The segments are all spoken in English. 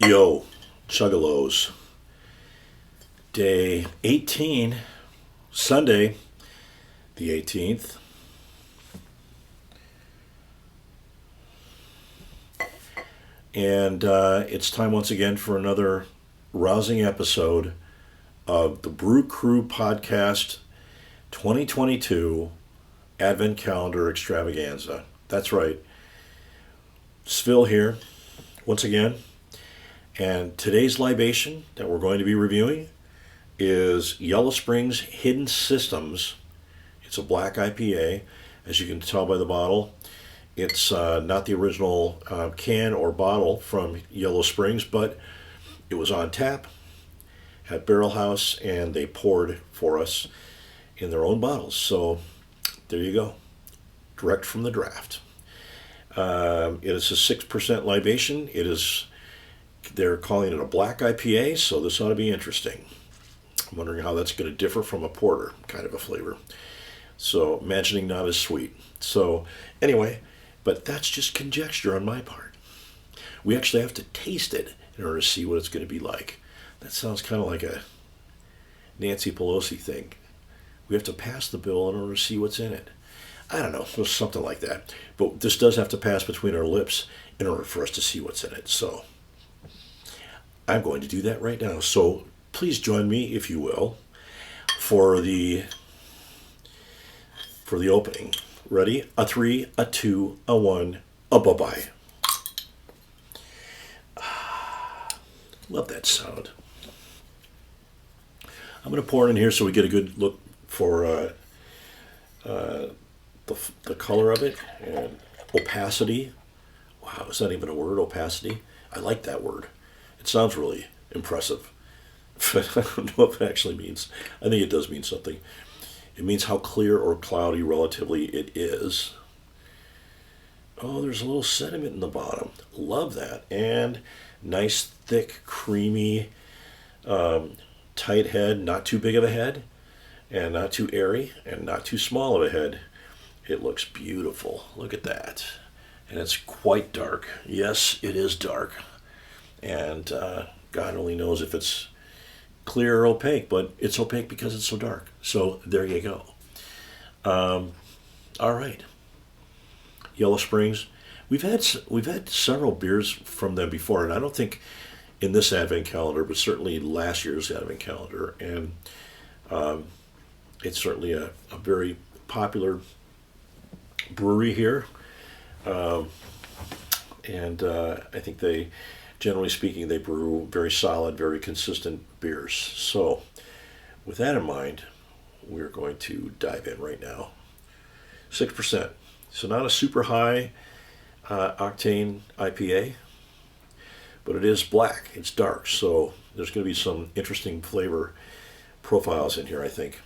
Yo, Chuggalos. Day 18, Sunday, the 18th. And it's time once again for another rousing episode of the Brew Crew Podcast 2022 Advent Calendar Extravaganza. That's right. SFIL here, once again. And today's libation that we're going to be reviewing is Yellow Springs Hidden Systems. It's a black IPA, as you can tell by the bottle. It's not the original can or bottle from Yellow Springs, but it was on tap at Barrel House, and they poured for us in their own bottles. So there you go, direct from the draft. It is a 6% libation. They're calling it a black IPA, so this ought to be interesting. I'm wondering how that's going to differ from a porter kind of a flavor. So imagining not as sweet. So anyway, but that's just conjecture on my part. We actually have to taste it in order to see what it's going to be like. That sounds kind of like a Nancy Pelosi thing. We have to pass the bill in order to see what's in it. I don't know, or something like that. But this does have to pass between our lips in order for us to see what's in it. So I'm going to do that right now. So please join me, if you will, for the opening. Ready? A 3, a 2, a 1, a bye-bye. Love that sound. I'm going to pour it in here so we get a good look for the color of it and opacity. Wow, is that even a word, opacity? I like that word. It sounds really impressive. But I don't know if it actually means, I think it does mean something. It means how clear or cloudy relatively it is. Oh, there's a little sediment in the bottom. Love that. And nice, thick, creamy, tight head. Not too big of a head, and not too airy, and not too small of a head. It looks beautiful. Look at that. And it's quite dark. Yes, it is dark. And God only knows if it's clear or opaque, but it's opaque because it's so dark. So there you go. All right. Yellow Springs. We've had several beers from them before, and I don't think in this Advent calendar, but certainly last year's Advent calendar. And it's certainly a very popular brewery here. And I think generally speaking, they brew very solid, very consistent beers. So with that in mind, we're going to dive in right now. 6%. So not a super high octane IPA, but it is black. It's dark. So there's going to be some interesting flavor profiles in here, I think.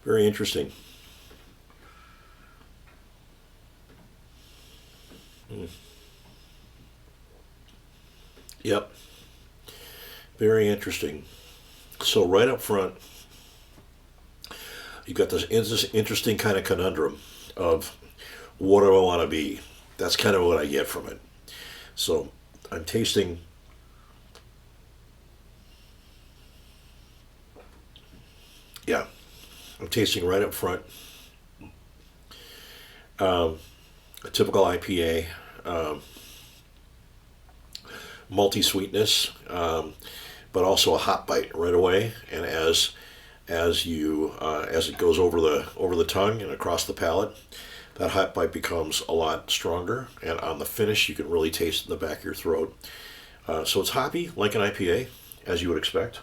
Very interesting. Yep. Very interesting. So right up front, you got this interesting kind of conundrum of what do I want to be? That's kind of what I get from it. So I'm tasting. Yeah. I'm tasting right up front a typical IPA, multi-sweetness, but also a hop bite right away. And as it goes over the tongue and across the palate, that hop bite becomes a lot stronger. And on the finish, you can really taste it in the back of your throat. So it's hoppy like an IPA, as you would expect.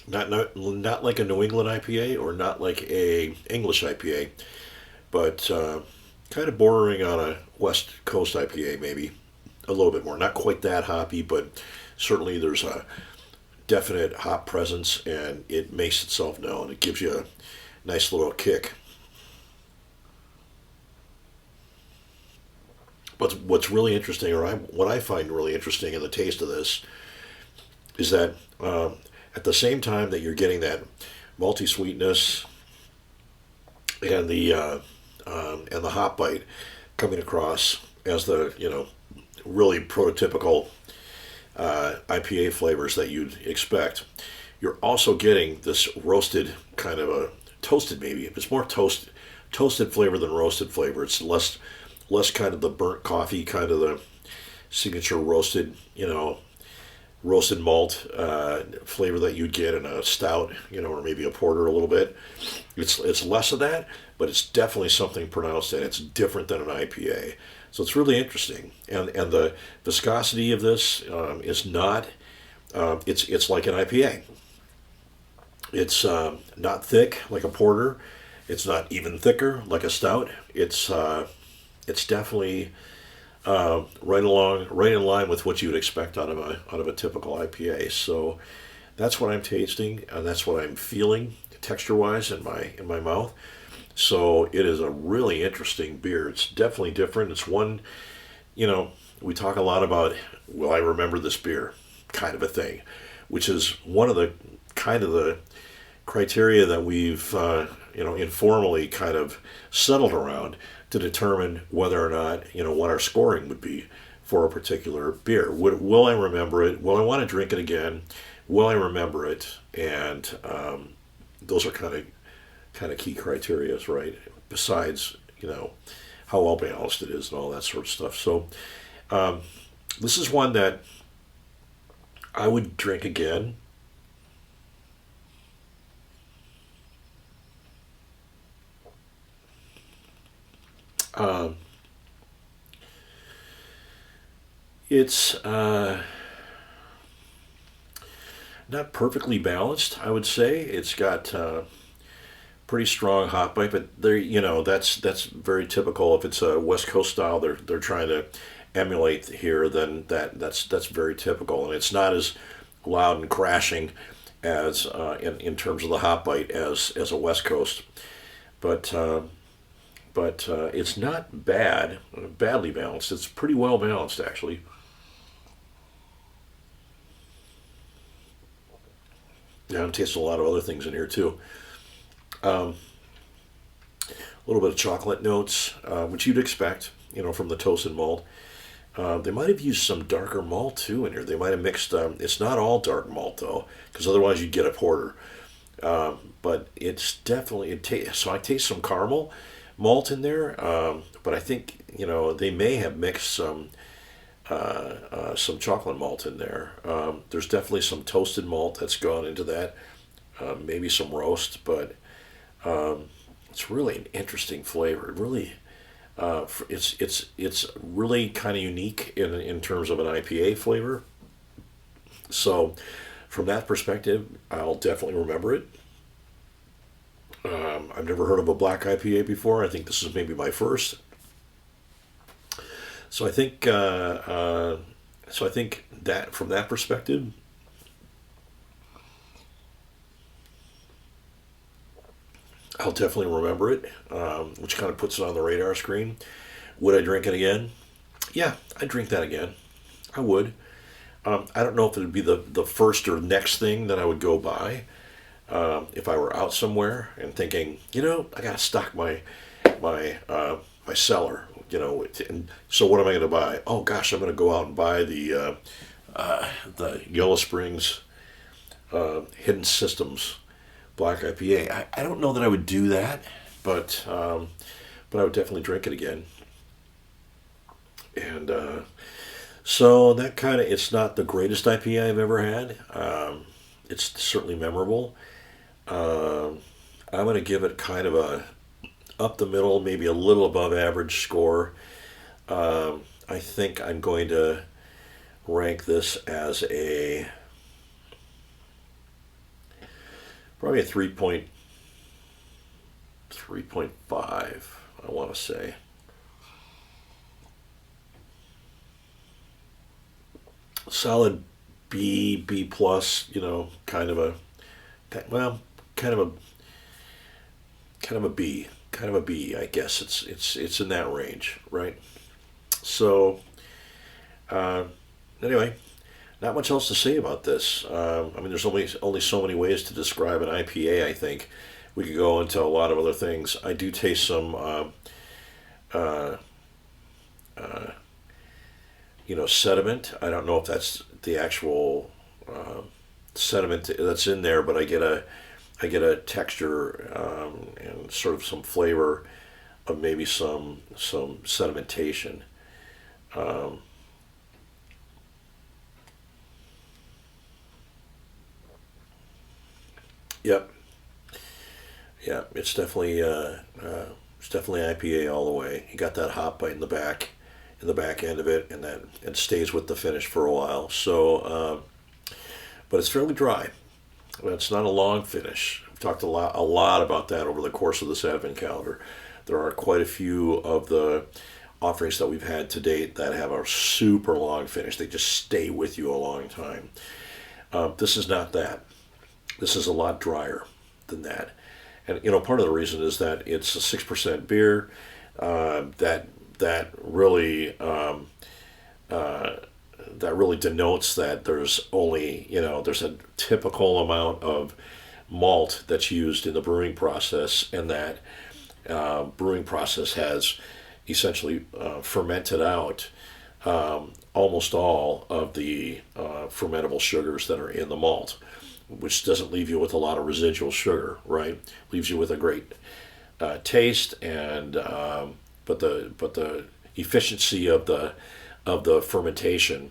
Not like a New England IPA or not like a English IPA, but kind of bordering on a West Coast IPA maybe, a little bit more. Not quite that hoppy, but certainly there's a definite hop presence, and it makes itself known. It gives you a nice little kick. But what's really interesting, what I find really interesting in the taste of this, is that at the same time that you're getting that malty sweetness and the hop bite coming across as the really prototypical IPA flavors that you'd expect. You're also getting this roasted kind of a toasted, maybe it's more toasted flavor than roasted flavor. It's less kind of the burnt coffee, kind of the signature roasted malt flavor that you'd get in a stout, or maybe a porter a little bit. It's less of that, but it's definitely something pronounced, and it's different than an IPA. So it's really interesting, and the viscosity of this is not. It's like an IPA. It's not thick like a porter. It's not even thicker like a stout. It's definitely right in line with what you would expect out of a typical IPA. So that's what I'm tasting, and that's what I'm feeling texture-wise in my mouth. So it is a really interesting beer. It's definitely different. It's one, we talk a lot about, will I remember this beer, kind of a thing, which is one of the kind of the criteria that we've informally kind of settled around to determine whether or not what our scoring would be for a particular beer. Will I remember it? Will I want to drink it again? Will I remember it? And those are kind of key criteria, right? Besides how well balanced it is and all that sort of stuff. So this is one that I would drink again. It's not perfectly balanced, I would say. It's got pretty strong hop bite, but that's very typical. If it's a West Coast style, they're trying to emulate here. Then that's very typical, and it's not as loud and crashing as in terms of the hop bite as a West Coast, but. It's not badly balanced. It's pretty well balanced, actually. Yeah, I'm tasting a lot of other things in here too. A little bit of chocolate notes, which you'd expect, from the toasted malt. They might have used some darker malt too in here. They might have mixed. It's not all dark malt though, because otherwise you'd get a porter. But it's definitely so I taste some caramel malt in there, but I think they may have mixed some chocolate malt in there. There's definitely some toasted malt that's gone into that, maybe some roast, but it's really an interesting flavor. Really, it's really kind of unique in terms of an IPA flavor. So from that perspective, I'll definitely remember it. I've never heard of a black IPA before. I think this is maybe my first. So I think that from that perspective, I'll definitely remember it, which kind of puts it on the radar screen. Would I drink it again? Yeah, I'd drink that again. I would. I don't know if it would be the first or next thing that I would go buy. If I were out somewhere and thinking, I gotta stock my cellar, and so what am I gonna buy? Oh gosh, I'm gonna go out and buy the Yellow Springs Hidden Systems Black IPA. I don't know that I would do that, but I would definitely drink it again. And so that it's not the greatest IPA I've ever had. It's certainly memorable. I'm going to give it kind of a up the middle, maybe a little above average score. I think I'm going to rank this as probably a 3.5, I want to say. Solid B plus, kind of a well, kind of a B, I guess. It's in that range, right? So anyway, Not much else to say about this. I mean, there's only so many ways to describe an IPA. I think we could go into a lot of other things. I do taste some, uh, uh, sediment. I don't know if that's the actual sediment that's in there, but I get a texture and sort of some flavor of maybe some sedimentation. Um, yep, yeah, it's definitely IPA all the way. You got that hop bite in the back end of it, and that it stays with the finish for a while. So, but it's fairly dry. It's not a long finish. I've talked a lot about that over the course of this advent calendar. There are quite a few of the offerings that we've had to date that have a super long finish. They just stay with you a long time. This is not that. This is a lot drier than that. And part of the reason is that it's a 6% beer. That really uh, that really denotes that there's a typical amount of malt that's used in the brewing process, and that brewing process has essentially fermented out almost all of the fermentable sugars that are in the malt, which doesn't leave you with a lot of residual sugar, right? Leaves you with a great taste, and but the efficiency of the fermentation,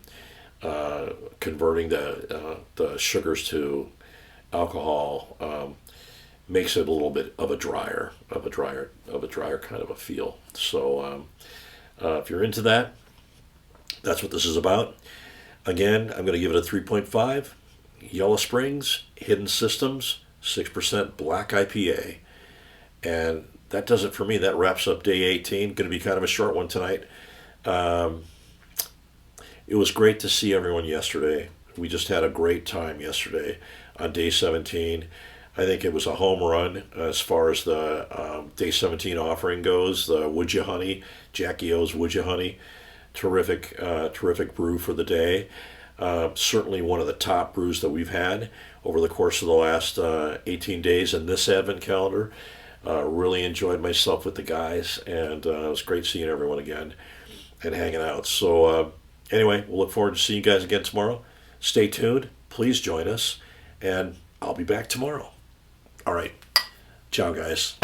converting the sugars to alcohol, makes it a little bit of a drier kind of a feel. So if you're into that, that's what this is about. Again, I'm going to give it a 3.5. Yellow Springs Hidden Systems 6% Black IPA, and that does it for me. That wraps up day 18. Going to be kind of a short one tonight. Um, it was great to see everyone yesterday. We just had a great time yesterday on day 17. I think it was a home run as far as the day 17 offering goes. The Would You Honey, Jackie O's Would You Honey, terrific brew for the day. Certainly one of the top brews that we've had over the course of the last 18 days in this advent calendar. Really enjoyed myself with the guys, and it was great seeing everyone again and hanging out. So, anyway, we'll look forward to seeing you guys again tomorrow. Stay tuned. Please join us, and I'll be back tomorrow. All right. Ciao, guys.